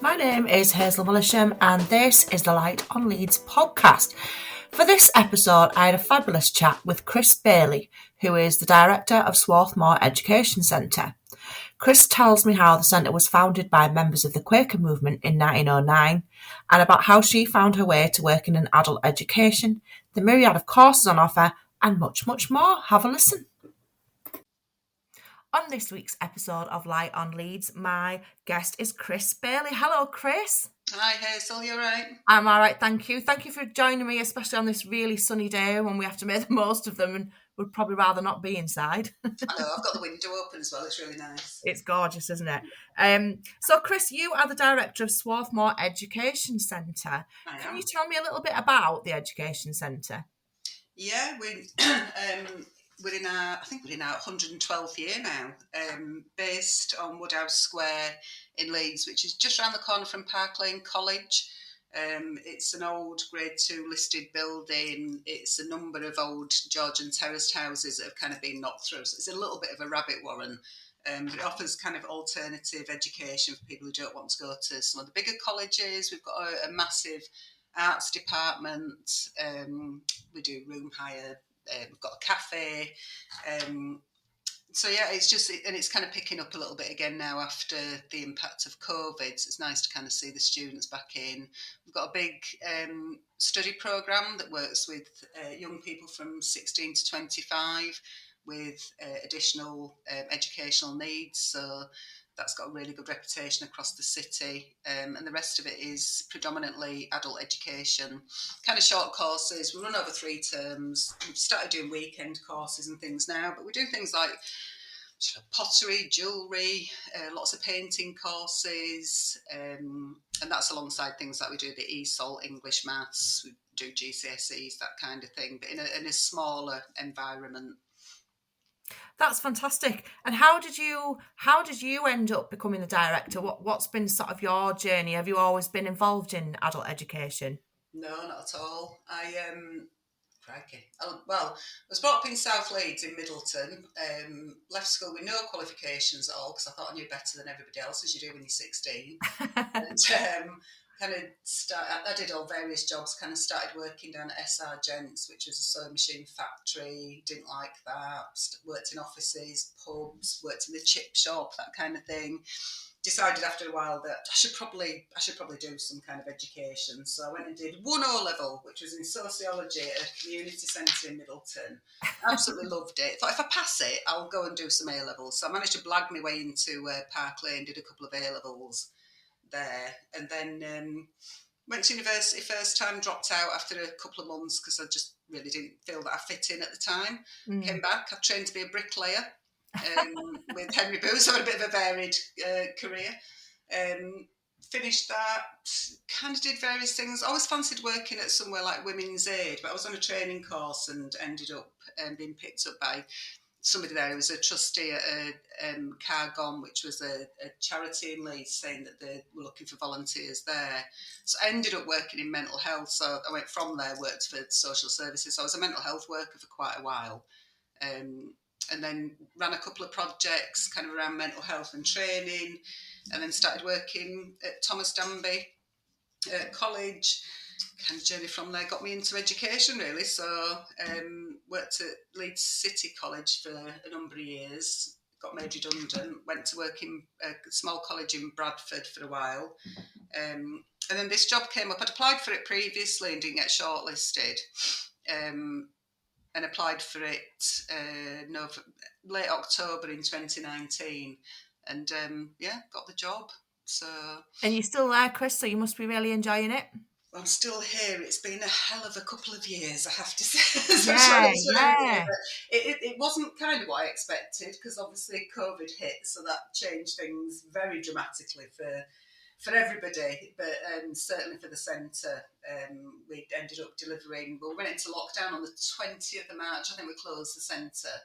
My name is hazelmillichamp and this is the Light on Leeds podcast. For this episode, I had a fabulous chat with Chris Bailie, who is the director of Swarthmore Education Centre. Chris tells me how the centre was founded by members of the Quaker movement in 1909 and about how she found her way to working in adult education, the myriad of courses on offer, and much, much more. Have a listen. On this week's episode of Light on Leeds, my guest is Chris Bailie. Hello, Chris. Hi, Hazel, you all right? I'm all right, thank you. Thank you for joining me, especially on this really sunny day when we have to make the most of them and would probably rather not be inside. I know, I've got the window open as well. It's really nice. It's gorgeous, isn't it? So, Chris, you are the director of Swarthmore Education Centre. Can you tell me a little bit about the Education Centre? Yeah, we're in our 112th year now, based on Woodhouse Square in Leeds, which is just around the corner from Park Lane College. It's an old Grade 2 listed building. It's a number of old Georgian terraced houses that have kind of been knocked through. So it's a little bit of a rabbit warren, but it offers kind of alternative education for people who don't want to go to some of the bigger colleges. We've got a massive arts department. We do room hire. We've got a cafe. So yeah, it's kind of picking up a little bit again now after the impact of COVID. So it's nice to kind of see the students back in. We've got a big study programme that works with young people from 16 to 25 with additional educational needs. So that's got a really good reputation across the city, and the rest of it is predominantly adult education, kind of short courses. We run over 3 terms. We've started doing weekend courses and things now, but we do things like pottery, jewellery, lots of painting courses, and that's alongside things like we do the ESOL, English, Maths, we do GCSEs, that kind of thing, but in a smaller environment. That's fantastic. And how did you end up becoming the director? What's been sort of your journey? Have you always been involved in adult education? No, not at all. Crikey. I was brought up in South Leeds in Middleton. Left school with no qualifications at all because I thought I knew better than everybody else, as you do when you're 16. And I did all various jobs, kind of started working down at SR Gents, which was a sewing machine factory, didn't like that, worked in offices, pubs, worked in the chip shop, that kind of thing. Decided after a while that I should probably do some kind of education. So I went and did 1 O-level, which was in sociology at a community centre in Middleton. Absolutely loved it. Thought if I pass it, I'll go and do some A-levels. So I managed to blag my way into Park Lane, did a couple of A-levels there, and then went to university first time, dropped out after a couple of months because I just really didn't feel that I fit in at the time. Came back, I trained to be a bricklayer with Henry Booth, so I had a bit of a varied career. Finished that, kind of did various things. I always fancied working at somewhere like Women's Aid, but I was on a training course and ended up being picked up by somebody there who was a trustee at a Cargon, which was a charity in Leeds, saying that they were looking for volunteers there. So I ended up working in mental health. So I went from there, worked for social services. So I was a mental health worker for quite a while. And then ran a couple of projects kind of around mental health and training, and then started working at Thomas Danby College. Kind of journey from there got me into education, really. So worked at Leeds City College for a number of years, got made redundant, went to work in a small college in Bradford for a while. And then this job came up. I'd applied for it previously and didn't get shortlisted. And applied for it late October in 2019. And got the job. So. And you're still there, Chris, so you must be really enjoying it. I'm still here. It's been a hell of a couple of years, I have to say. Yeah. It wasn't kind of what I expected because obviously COVID hit, so that changed things very dramatically for everybody, but certainly for the centre. We ended up delivering, we went into lockdown on the 20th of March, I think we closed the centre.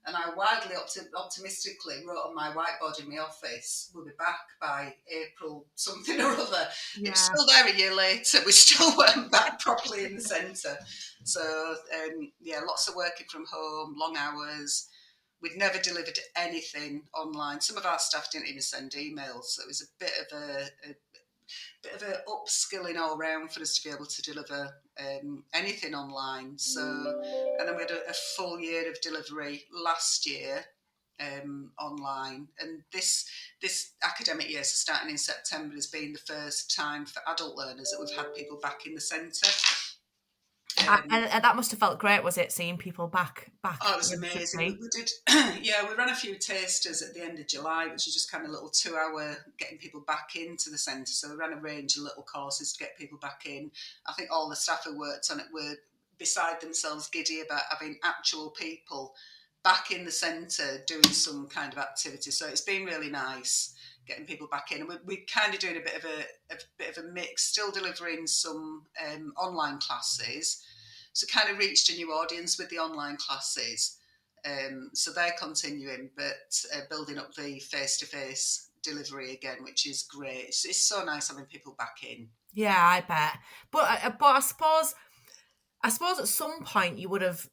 And I wildly optimistically wrote on my whiteboard in my office, we'll be back by April something or other. Yeah. It was still there a year later. We still weren't back properly in the centre. So, lots of working from home, long hours. We'd never delivered anything online. Some of our staff didn't even send emails. So it was a bit of bit of a upskilling all round for us to be able to deliver anything online. So, and then we had a full year of delivery last year online, and this academic year, so starting in September, has been the first time for adult learners that we've had people back in the centre. And that must have felt great, was it, seeing people back? Oh, it was amazing. We did, yeah, we ran a few tasters at the end of July, which was just kind of a little 2-hour getting people back into the centre. So we ran a range of little courses to get people back in. I think all the staff who worked on it were beside themselves giddy about having actual people back in the centre doing some kind of activity. So it's been really nice getting people back in, and we're kind of doing a bit of a mix, still delivering some online classes. So kind of reached a new audience with the online classes. So they're continuing, but building up the face-to-face delivery again, which is great. It's so nice having people back in. Yeah, I bet. But I suppose at some point you would have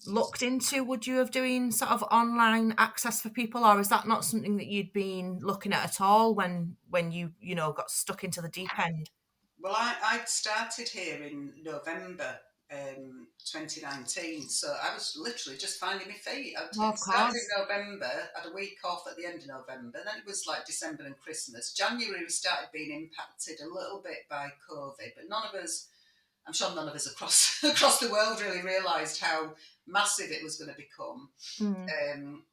looked into, would you have doing sort of online access for people, or is that not something that you'd been looking at all when you got stuck into the deep end? Well, I'd started here in November 2019, so I was literally just finding my feet. Oh, I of started course. in November, had a week off at the end of November, then it was like December and Christmas. January we started being impacted a little bit by COVID, but I'm sure none of us across across the world really realised how massive it was going to become. Um,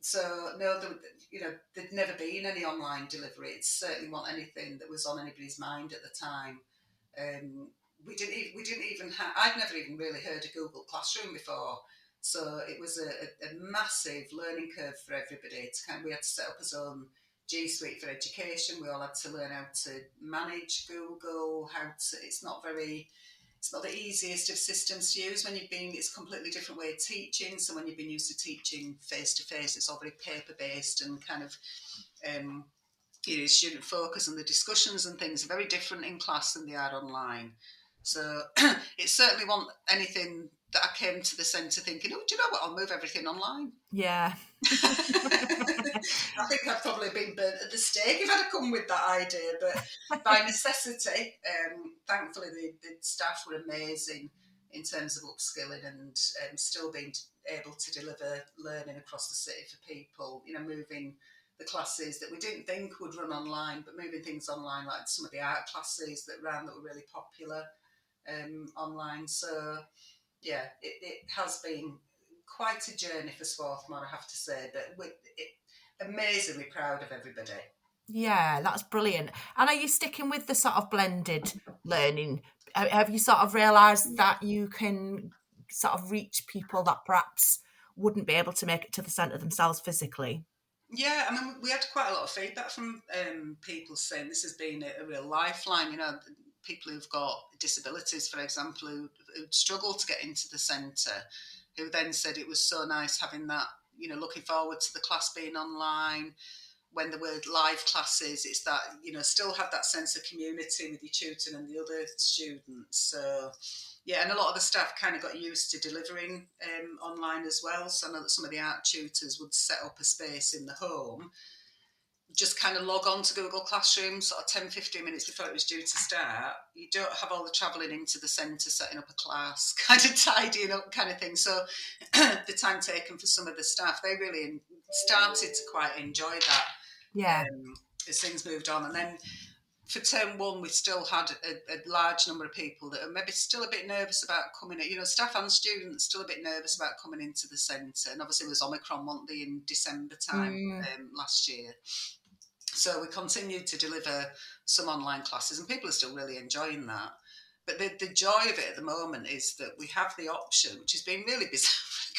so no, there'd never been any online delivery. It certainly wasn't anything that was on anybody's mind at the time. Um, we didn't even have. I'd never even really heard of Google Classroom before, so it was a massive learning curve for everybody. We had to set up our own G Suite for education. We all had to learn how to manage Google. It's not the easiest of systems to use when it's a completely different way of teaching. So when you've been used to teaching face to face, it's all very paper based and kind of student focus, and the discussions and things are very different in class than they are online. So it certainly wasn't anything that I came to the centre thinking, oh, do you know what, I'll move everything online. Yeah. I think I've probably been burnt at the stake if I'd come with that idea, but by necessity, thankfully the staff were amazing in terms of upskilling and still being able to deliver learning across the city for people, moving the classes that we didn't think would run online, but moving things online, like some of the art classes that were really popular online. So yeah, it has been quite a journey for Swarthmore, I have to say, but we're amazingly proud of everybody. Yeah, that's brilliant. And are you sticking with the sort of blended learning? Have you sort of realised that you can sort of reach people that perhaps wouldn't be able to make it to the centre themselves physically? Yeah, I mean, we had quite a lot of feedback from people saying this has been a real lifeline. People who've got disabilities, for example, who struggle to get into the centre, who then said it was so nice having that, looking forward to the class being online. When there were live classes, it's that, still have that sense of community with your tutor and the other students. So, yeah, and a lot of the staff kind of got used to delivering online as well. So I know that some of the art tutors would set up a space in the home, just kind of log on to Google Classroom sort of 10, 15 minutes before it was due to start. You don't have all the travelling into the centre, setting up a class, kind of tidying up kind of thing. So the time taken for some of the staff, they really started to quite enjoy that. Yeah. As things moved on. And then for term one, we still had a large number of people that are maybe still a bit nervous about coming in, staff and students still a bit nervous about coming into the centre. And obviously it was Omicron, wasn't they, in December time last year. So we continued to deliver some online classes, and people are still really enjoying that. But the joy of it at the moment is that we have the option, which has been really bizarre,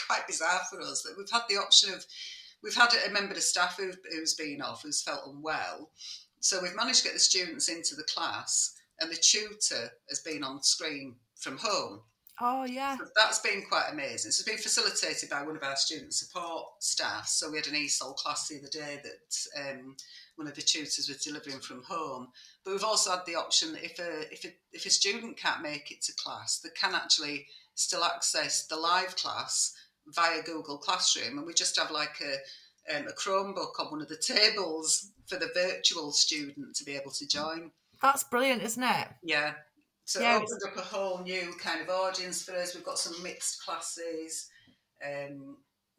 quite bizarre for us, that we've had the option of, we've had a member of staff who's been off, who's felt unwell. So we've managed to get the students into the class, and the tutor has been on screen from home. Oh, yeah. So that's been quite amazing. So it's been facilitated by one of our student support staff. So we had an ESOL class the other day that one of the tutors was delivering from home. But we've also had the option that if a student can't make it to class, they can actually still access the live class via Google Classroom, and we just have like a Chromebook on one of the tables for the virtual student to be able to join. That's brilliant, isn't it? Yeah. So it Yeah, opened up a whole new kind of audience for us. We've got some mixed classes.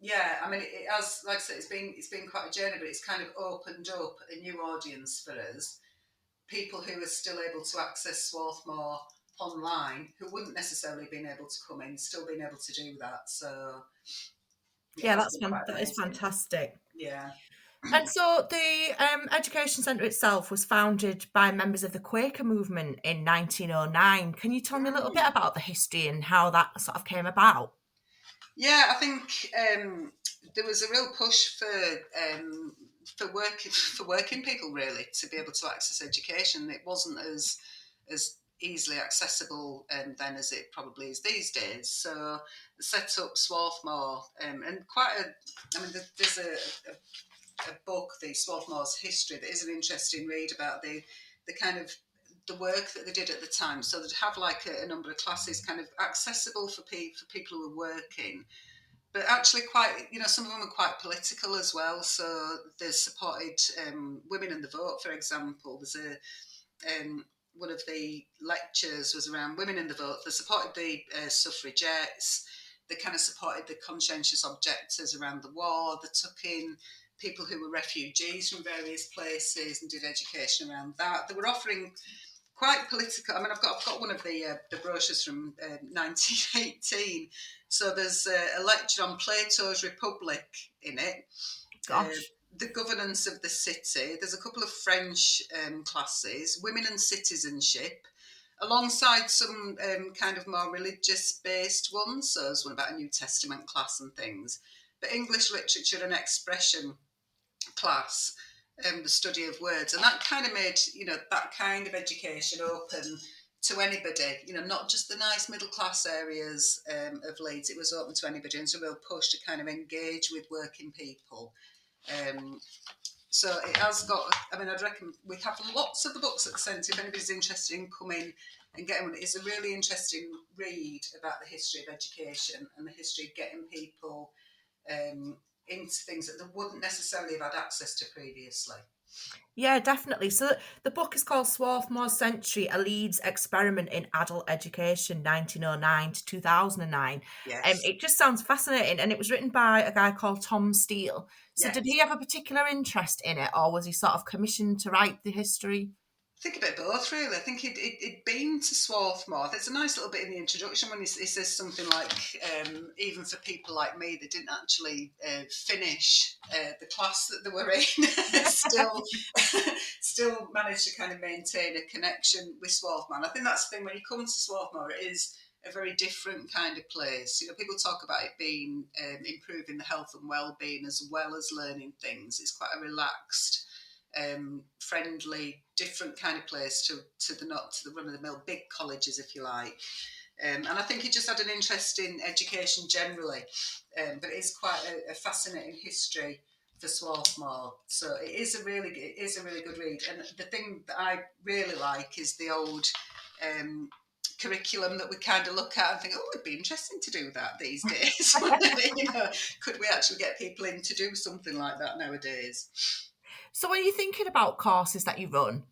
Yeah, I mean, it has, like I said, it's been quite a journey, but it's kind of opened up a new audience for us. People who are still able to access Swarthmore online, who wouldn't necessarily been able to come in, still being able to do that. So it yeah, has been quite that is amazing. fantastic. Yeah. And so the education centre itself was founded by members of the Quaker movement in 1909. Can you tell me a little bit Right. about the history and how that sort of came about? Yeah, I think there was a real push for working people really to be able to access education. It wasn't as easily accessible then as it probably is these days. So they set up Swarthmore and quite a. I mean, there's a book, the Swarthmore's history, that is an interesting read about the kind of the work that they did at the time. So they'd have like a number of classes kind of accessible for people who were working, but actually quite, some of them are quite political as well. So they supported women in the vote, for example. There's one of the lectures was around women in the vote. They supported the suffragettes. They kind of supported the conscientious objectors around the war. They took in people who were refugees from various places and did education around that. They were offering quite political. I mean, I've got one of the brochures from 1918. So there's a lecture on Plato's Republic in it, uh, Gosh. the governance of the city. There's a couple of French classes, women and citizenship, alongside some kind of more religious-based ones. So there's one about a New Testament class and things. But English literature and expression class, the study of words, and that kind of made that kind of education open to anybody. Not just the nice middle class areas of Leeds. It was open to anybody, and it's a real push to kind of engage with working people. Um, so it has got. I mean, I'd reckon we have lots of the books at the centre. If anybody's interested in coming and getting one, it's a really interesting read about the history of education and the history of getting people into things that they wouldn't necessarily have had access to previously. Yeah, definitely. So the book is called Swarthmore Century, a Leeds Experiment in Adult Education, 1909 to 2009. Yes. It just sounds fascinating. And it was written by a guy called Tom Steele. So did Yes. he have a particular interest in it, or was he sort of commissioned to write the history? I think a bit of both, really. I think he'd been to Swarthmore. There's a nice little bit in the introduction when he says something like, even for people like me that didn't actually finish the class that they were in, still managed to kind of maintain a connection with Swarthmore. And I think that's the thing, when you come to Swarthmore, it is a very different kind of place. People talk about it being improving the health and well-being as well as learning things. It's quite a relaxed, friendly, different kind of place to the run of the mill big colleges, if you like. And I think he just had an interest in education generally, but it is quite a fascinating history for Swarthmore. So it is a really good read. And the thing that I really like is the old curriculum that we kind of look at and think, oh, it'd be interesting to do that these days. Could we actually get people in to do something like that nowadays? So when you're thinking about courses that you run,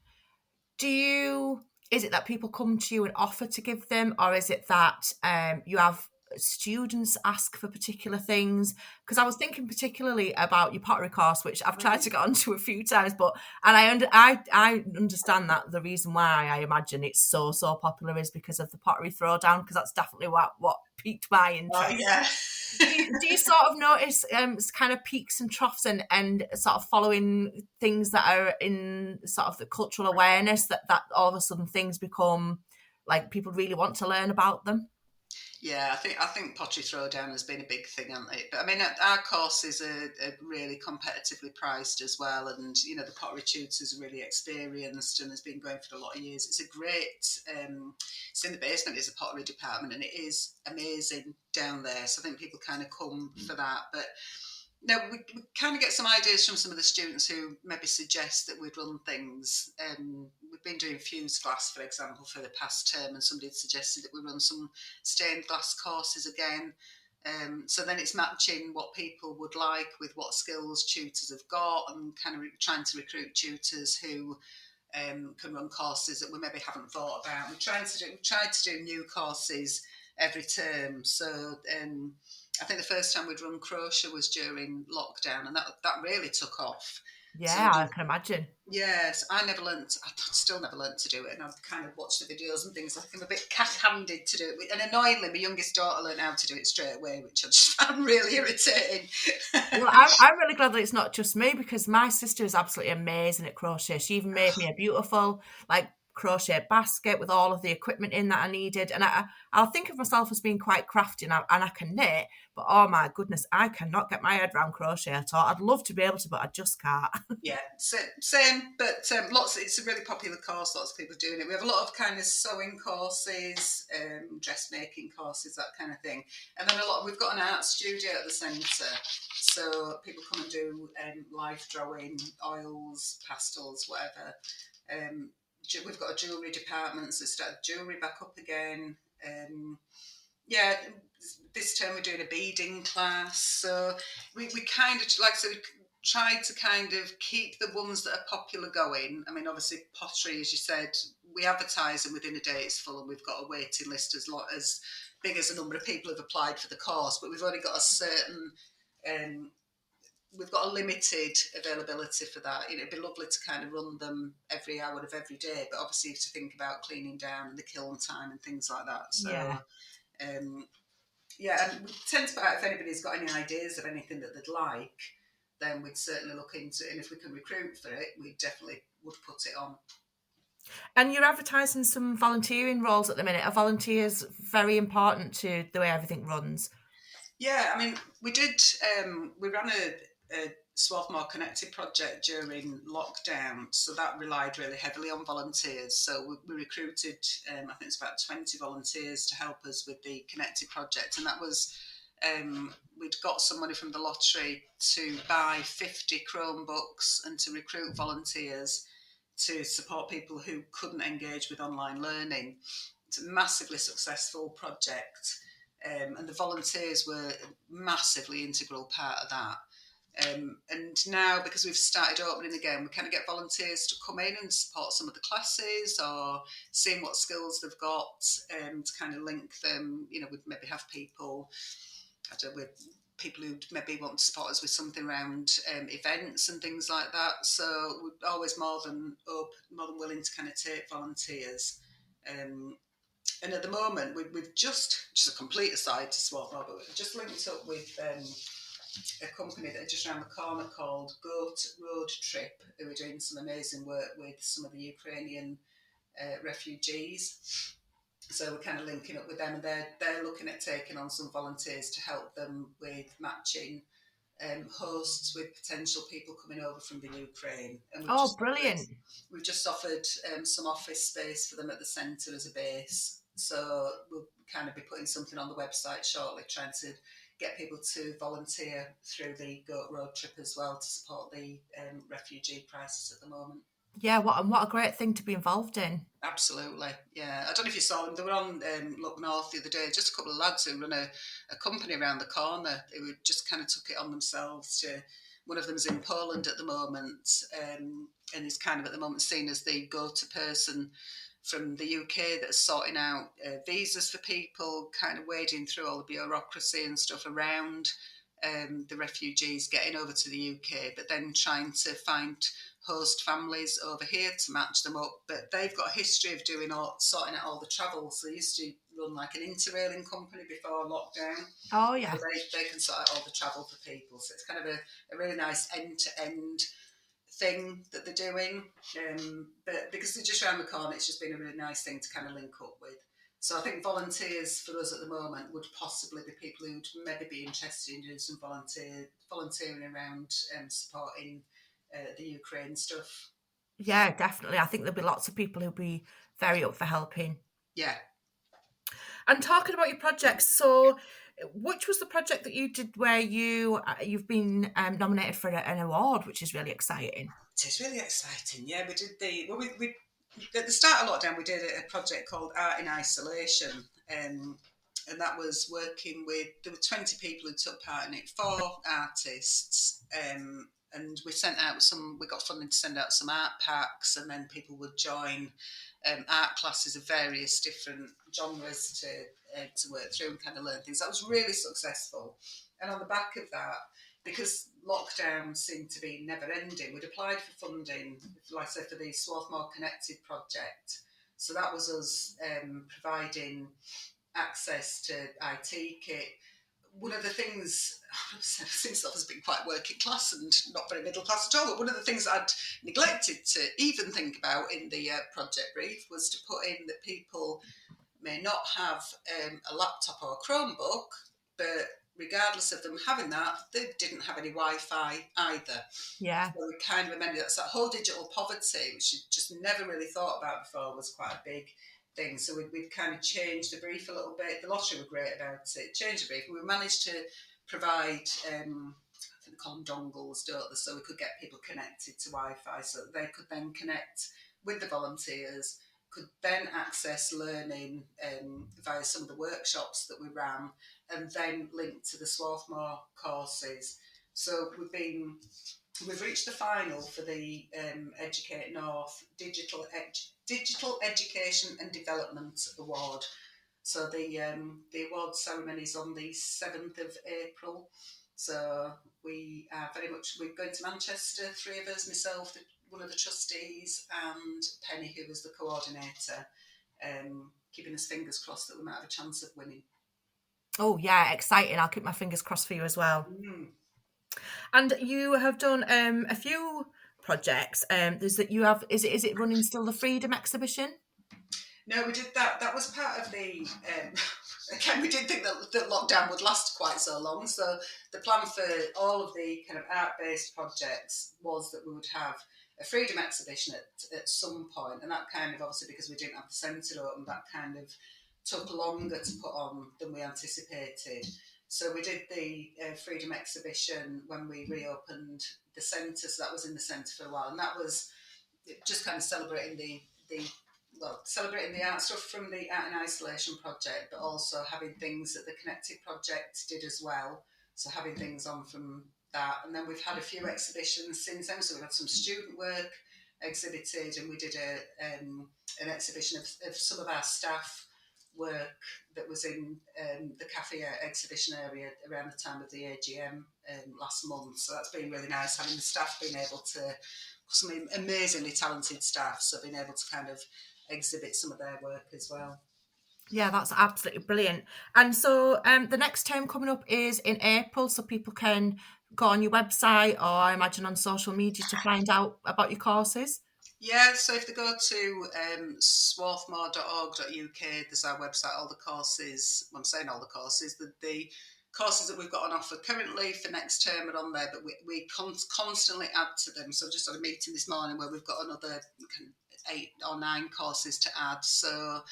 is it that people come to you and offer to give them, or is it that you have students ask for particular things? Because I was thinking particularly about your pottery course, which I've tried to get onto a few times, and I understand that the reason why I imagine it's so popular is because of the pottery throwdown, because that's definitely what piqued my Oh, interest. yeah. Do you sort of notice kind of peaks and troughs and sort of following things that are in sort of the cultural awareness that all of a sudden things become like people really want to learn about them? Yeah, I think pottery throwdown has been a big thing, hasn't it? But I mean, our courses are really competitively priced as well, and the pottery tutors are really experienced and has been going for a lot of years. It's a great. It's in the basement. Is a pottery department, and it is amazing down there. So I think people kind of come for that, but. No, we kind of get some ideas from some of the students who maybe suggest that we'd run things. We've been doing fused glass, for example, for the past term, and somebody had suggested that we run some stained glass courses again. So then it's matching what people would like with what skills tutors have got, and kind of trying to recruit tutors who can run courses that we maybe haven't thought about. We tried to do new courses every term. So I think the first time we'd run crochet was during lockdown, and that really took off. So Yeah, I can imagine. yes, I still never learned to do it, and I've kind of watched the videos and things. I think I'm a bit cat-handed to do it, and annoyingly, my youngest daughter learned how to do it straight away, which I just found really irritating. Well, I'm really glad that it's not just me, because my sister is absolutely amazing at crochet. She even made me a beautiful, like, crochet basket with all of the equipment in that I needed. And I'll think of myself as being quite crafty, and I can knit, but oh my goodness, I cannot get my head around crochet at all. I'd love to be able to, but I just can't. Yeah, same, but it's a really popular course. Lots of people doing it. We have a lot of kind of sewing courses, dressmaking courses, that kind of thing. And then we've got an art studio at the centre, so people come and do life drawing, oils, pastels, whatever. We've got a jewellery department, so started jewellery back up again. Yeah, this term we're doing a beading class, so we kind of we tried to kind of keep the ones that are popular going. I mean, obviously pottery, as you said, we advertise and within a day it's full, and we've got a waiting list as big as the number of people have applied for the course, but we've only got a certain we've got a limited availability for that. It'd be lovely to kind of run them every hour of every day, but obviously you have to think about cleaning down and the kiln time and things like that. So and we tend to put out if anybody's got any ideas of anything that they'd like, then we'd certainly look into it. And if we can recruit for it, we definitely would put it on. And you're advertising some volunteering roles at the minute. Are volunteers very important to the way everything runs? Yeah, I mean, we ran a Swarthmore Connected project during lockdown, so that relied really heavily on volunteers. So we recruited, I think it's about 20 volunteers to help us with the Connected project, and that was we'd got some money from the lottery to buy 50 Chromebooks and to recruit volunteers to support people who couldn't engage with online learning. It's a massively successful project. And the volunteers were a massively integral part of that. And now, because we've started opening again, we kind of get volunteers to come in and support some of the classes, or seeing what skills they've got, to kind of link them. We'd maybe have people, with people who maybe want to support us with something around events and things like that. So we're always more than willing to kind of take volunteers. And at the moment, we've just a complete aside to Swarthmore, but we've just linked up with a company that are just around the corner called Goat Road Trip, who are doing some amazing work with some of the Ukrainian refugees. So we're kind of linking up with them, and they're looking at taking on some volunteers to help them with matching hosts with potential people coming over from the Ukraine. And Brilliant. We've just offered some office space for them at the centre as a base. So we'll kind of be putting something on the website shortly, trying to get people to volunteer through the Goat Road Trip as well to support the refugee crisis at the moment. Yeah, what a great thing to be involved in. Absolutely, yeah. I don't know if you saw them. They were on Look North the other day. Just a couple of lads who run a company around the corner. They just kind of took it on themselves. One of them's in Poland at the moment, and is kind of at the moment seen as the go-to person from the UK that's sorting out visas for people, kind of wading through all the bureaucracy and stuff around the refugees getting over to the UK, but then trying to find host families over here to match them up. But they've got a history of sorting out all the travel. So they used to run like an interrailing company before lockdown. Oh, yeah. So they can sort out all the travel for people. So it's kind of a really nice end-to-end thing that they're doing. But because they're just around the corner, it's just been a really nice thing to kind of link up with. So I think volunteers for us at the moment would possibly be people who'd maybe be interested in doing some volunteering around supporting the Ukraine stuff. Yeah, definitely. I think there'll be lots of people who'll be very up for helping. Yeah. And talking about your projects, so which was the project that you did where you've been nominated for an award, which is really exciting? It is really exciting. Yeah, we did we at the start of lockdown we did a project called Art in Isolation, and that was working with, there were 20 people who took part in it, 4 artists, and and we got funding to send out some art packs, and then people would join art classes of various different genres to work through and kind of learn things. That was really successful. And on the back of that, because lockdown seemed to be never ending, we'd applied for funding, like I said, for the Swarthmore Connected project. So that was us providing access to IT kit. One of the things, since I've been quite working class and not very middle class at all, but one of the things I'd neglected to even think about in the project brief was to put in that people may not have a laptop or a Chromebook, but regardless of them having that, they didn't have any Wi-Fi either. Yeah. So we kind of amended that. So that whole digital poverty, which you just never really thought about before, was quite a big thing. So we'd kind of changed the brief a little bit. The lottery were great about it. Changed the brief. We managed to provide, I think they call them dongles, don't they? So we could get people connected to Wi-Fi so that they could then connect with the volunteers, could then access learning via some of the workshops that we ran, and then link to the Swarthmore courses. So we've reached the final for the Educate North Digital Education and Development Award. So the award ceremony is on the 7th of April. So we're going to Manchester, 3 of us, myself, one of the trustees, and Penny, who was the coordinator, keeping us fingers crossed that we might have a chance of winning. Oh yeah, exciting. I'll keep my fingers crossed for you as well. Mm. And you have done a few projects. Is it running still, the Freedom exhibition? No, we did that. That was part of the. Again, we didn't think that lockdown would last quite so long. So the plan for all of the kind of art-based projects was that we would have a Freedom exhibition at some point, and that kind of, obviously because we didn't have the centre open, that kind of took longer to put on than we anticipated. So we did the Freedom exhibition when we reopened the centre. So that was in the centre for a while, and that was just kind of celebrating celebrating the art stuff from the Art in Isolation project, but also having things that the Connected project did as well. So having things on from that. And then we've had a few exhibitions since then. So we've had some student work exhibited, and we did an exhibition of some of our staff work that was in the cafe exhibition area around the time of the AGM last month. So that's been really nice, having the staff being able to, some amazingly talented staff, so being able to kind of exhibit some of their work as well. Yeah, that's absolutely brilliant. And so the next term coming up is in April, so people can go on your website, or I imagine on social media, to find out about your courses. Yeah, so if they go to swarthmore.org.uk, there's our website, all the courses, well, I'm saying all the courses, the courses that we've got on offer currently for next term are on there, but we constantly add to them. So I've just had a meeting this morning where we've got another 8 or 9 courses to add. So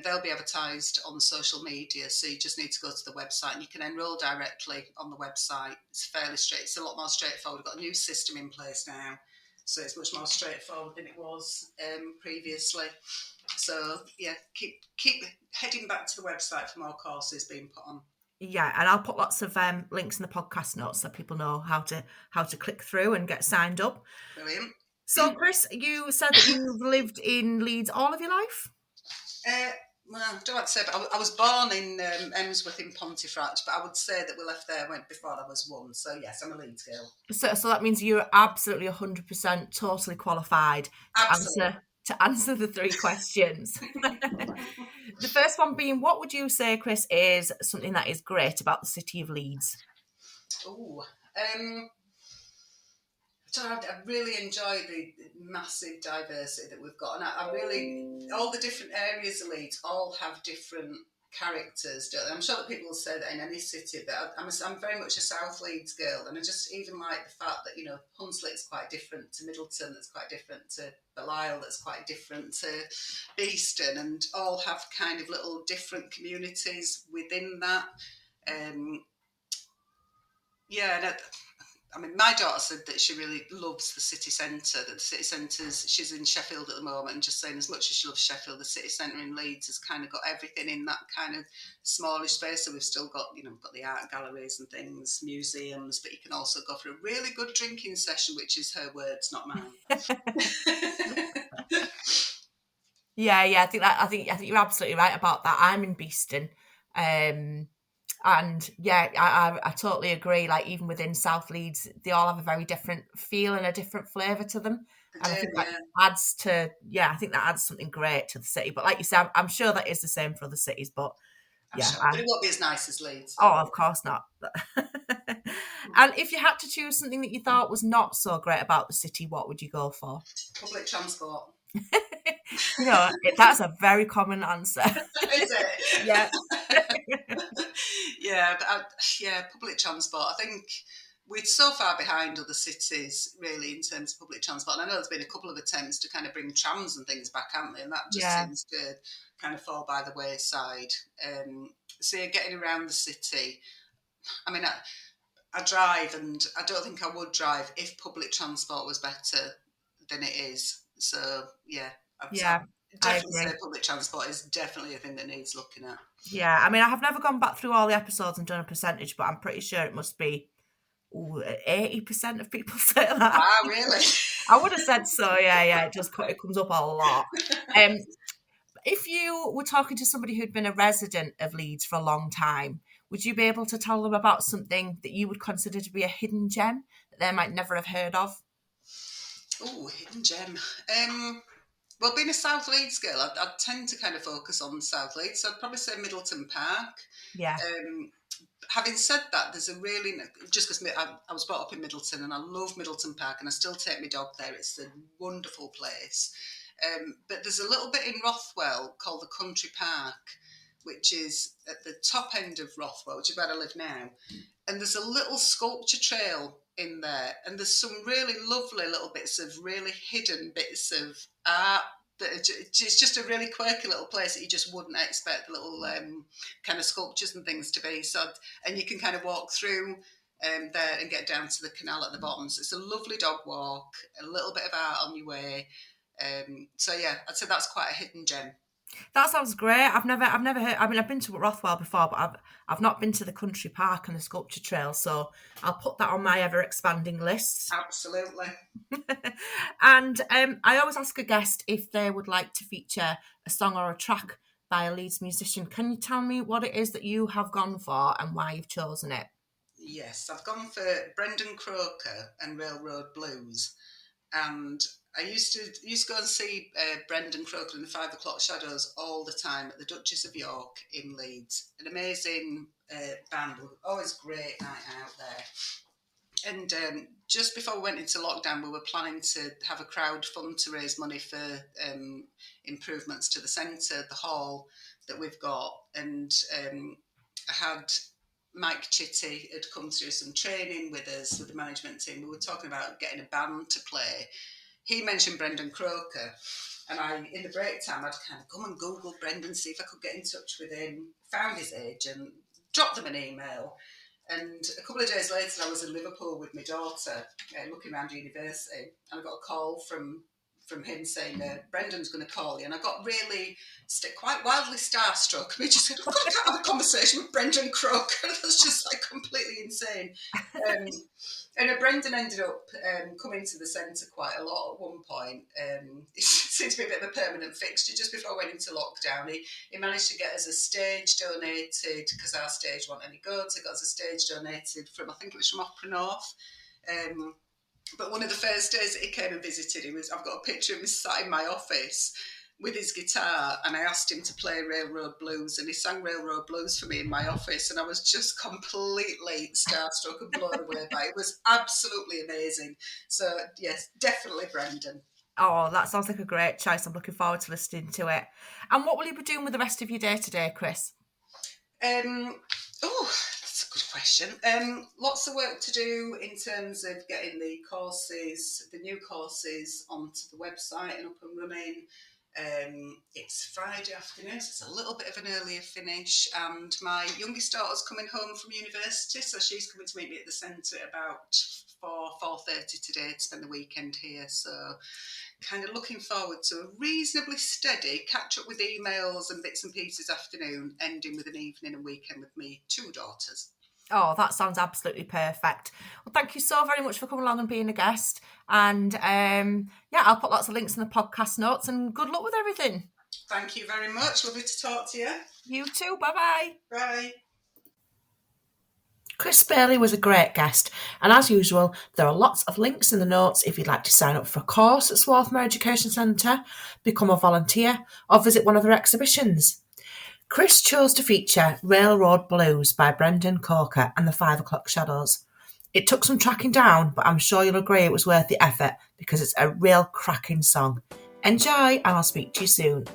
they'll be advertised on social media. So you just need to go to the website, and you can enrol directly on the website. It's fairly straight. It's a lot more straightforward. We've got a new system in place now, so it's much more straightforward than it was previously. So yeah, keep heading back to the website for more courses being put on. Yeah, and I'll put lots of links in the podcast notes so people know how to click through and get signed up. Brilliant. So, Chris, you said that you've lived in Leeds all of your life? Well, I don't want to say, but I was born in Emsworth in Pontefract, but I would say that we left there before I was 1. So yes, I'm a Leeds girl. So that means you're absolutely 100% totally qualified to answer the 3 questions. The first one being, what would you say, Chris, is something that is great about the city of Leeds? I really enjoy the massive diversity that we've got, and I really, all the different areas of Leeds all have different characters, don't they? I'm sure that people will say that in any city, but I'm very much a South Leeds girl, and I just even like the fact that, you know, Hunslet's quite different to Middleton, that's quite different to Baillie, that's quite different to Beeston, and all have kind of little different communities within that. I mean, my daughter said that she really loves the city centre, that the city centre's, she's in Sheffield at the moment, and just saying as much as she loves Sheffield, the city centre in Leeds has kind of got everything in that kind of smallish space. So we've still got, we've got the art galleries and things, museums, but you can also go for a really good drinking session, which is her words, not mine. Yeah, I think you're absolutely right about that. I'm in Beeston, and yeah, I totally agree. Like even within South Leeds, they all have a very different feel and a different flavour to them. And I think that adds to, I think that adds something great to the city. But like you said, I'm sure that is the same for other cities. But Sure. But it won't be as nice as Leeds. Oh, of course not. And if you had to choose something that you thought was not so great about the city, what would you go for? Public transport. That's a very common answer. Is it? Yeah. Public transport. I think we're so far behind other cities, really, in terms of public transport. And I know there's been a couple of attempts to kind of bring trams and things back, haven't they? And that just seems to kind of fall by the wayside. So you're getting around the city. I mean, I drive, and I don't think I would drive if public transport was better than it is. So, I'd definitely say public transport is definitely a thing that needs looking at. Yeah, I mean, I have never gone back through all the episodes and done a percentage, but I'm pretty sure it must be 80% of people say that. Wow, really? I would have said so, yeah. It comes up a lot. If you were talking to somebody who'd been a resident of Leeds for a long time, would you be able to tell them about something that you would consider to be a hidden gem that they might never have heard of? Oh, hidden gem. Well, being a South Leeds girl, I tend to kind of focus on South Leeds, so I'd probably say Middleton Park. Yeah. Having said that, there's a really, just because I was brought up in Middleton and I love Middleton Park and I still take my dog there. It's a wonderful place. But there's a little bit in Rothwell called the Country Park, which is at the top end of Rothwell, which is where I live now. And there's a little sculpture trail in there, and there's some really lovely little bits of really hidden bits of art. It's just a really quirky little place that you just wouldn't expect little kind of sculptures and things to be. So, and you can kind of walk through there and get down to the canal at the bottom. So it's a lovely dog walk, a little bit of art on your way. I'd say that's quite a hidden gem. That sounds great. I've never heard. I mean, I've been to Rothwell before, but I've not been to the country park and the sculpture trail. So I'll put that on my ever expanding list. Absolutely. And I always ask a guest if they would like to feature a song or a track by a Leeds musician. Can you tell me what it is that you have gone for and why you've chosen it? Yes, I've gone for Brendan Croker and Railroad Blues, and I used to go and see Brendan Croker in the 5 o'clock shadows all the time at the Duchess of York in Leeds. An amazing band, always great night out there. And just before we went into lockdown, we were planning to have a crowd fund to raise money for improvements to the centre, the hall that we've got. And I had Mike Chitty had come through some training with us, with the management team. We were talking about getting a band to play. He mentioned Brendan Croker, and in the break time, I'd kind of come and Google Brendan, see if I could get in touch with him, found his agent, dropped them an email, and a couple of days later, I was in Liverpool with my daughter, looking around university, and I got a call from him saying, Brendan's going to call you, and I got really, quite wildly starstruck. We just said, I've got to have a conversation with Brendan Croker. That's just like completely insane. And Brendan ended up coming to the centre quite a lot at one point. It seemed to be a bit of a permanent fixture. Just before I went into lockdown, he managed to get us a stage donated, because our stage wasn't any good, so he got us a stage donated from, I think it was from Opera North. But one of the first days that he came and visited, I've got a picture of him sat in my office with his guitar, and I asked him to play Railroad Blues, and he sang Railroad Blues for me in my office, and I was just completely starstruck and blown away by it. It was absolutely amazing. So yes, definitely Brendan. Oh, that sounds like a great choice. I'm looking forward to listening to it. And what will you be doing with the rest of your day today, Chris? That's a good question. Lots of work to do in terms of getting the new courses onto the website and up and running. It's Friday afternoon, so it's a little bit of an earlier finish, and my youngest daughter's coming home from university, so she's coming to meet me at the centre at about for 4:30 today to spend the weekend here. So kind of looking forward to a reasonably steady catch up with emails and bits and pieces afternoon, ending with an evening and weekend with me 2 daughters. Oh, that sounds absolutely perfect. Well, thank you so very much for coming along and being a guest. And I'll put lots of links in the podcast notes, and good luck with everything. Thank you very much. Lovely to talk to you. You too. Bye-bye. Bye. Chris Bailie was a great guest, and as usual, there are lots of links in the notes if you'd like to sign up for a course at Swarthmore Education Centre, become a volunteer, or visit one of their exhibitions. Chris chose to feature Railroad Blues by Brendan Croker and the 5 O'Clock Shadows. It took some tracking down, but I'm sure you'll agree it was worth the effort because it's a real cracking song. Enjoy, and I'll speak to you soon.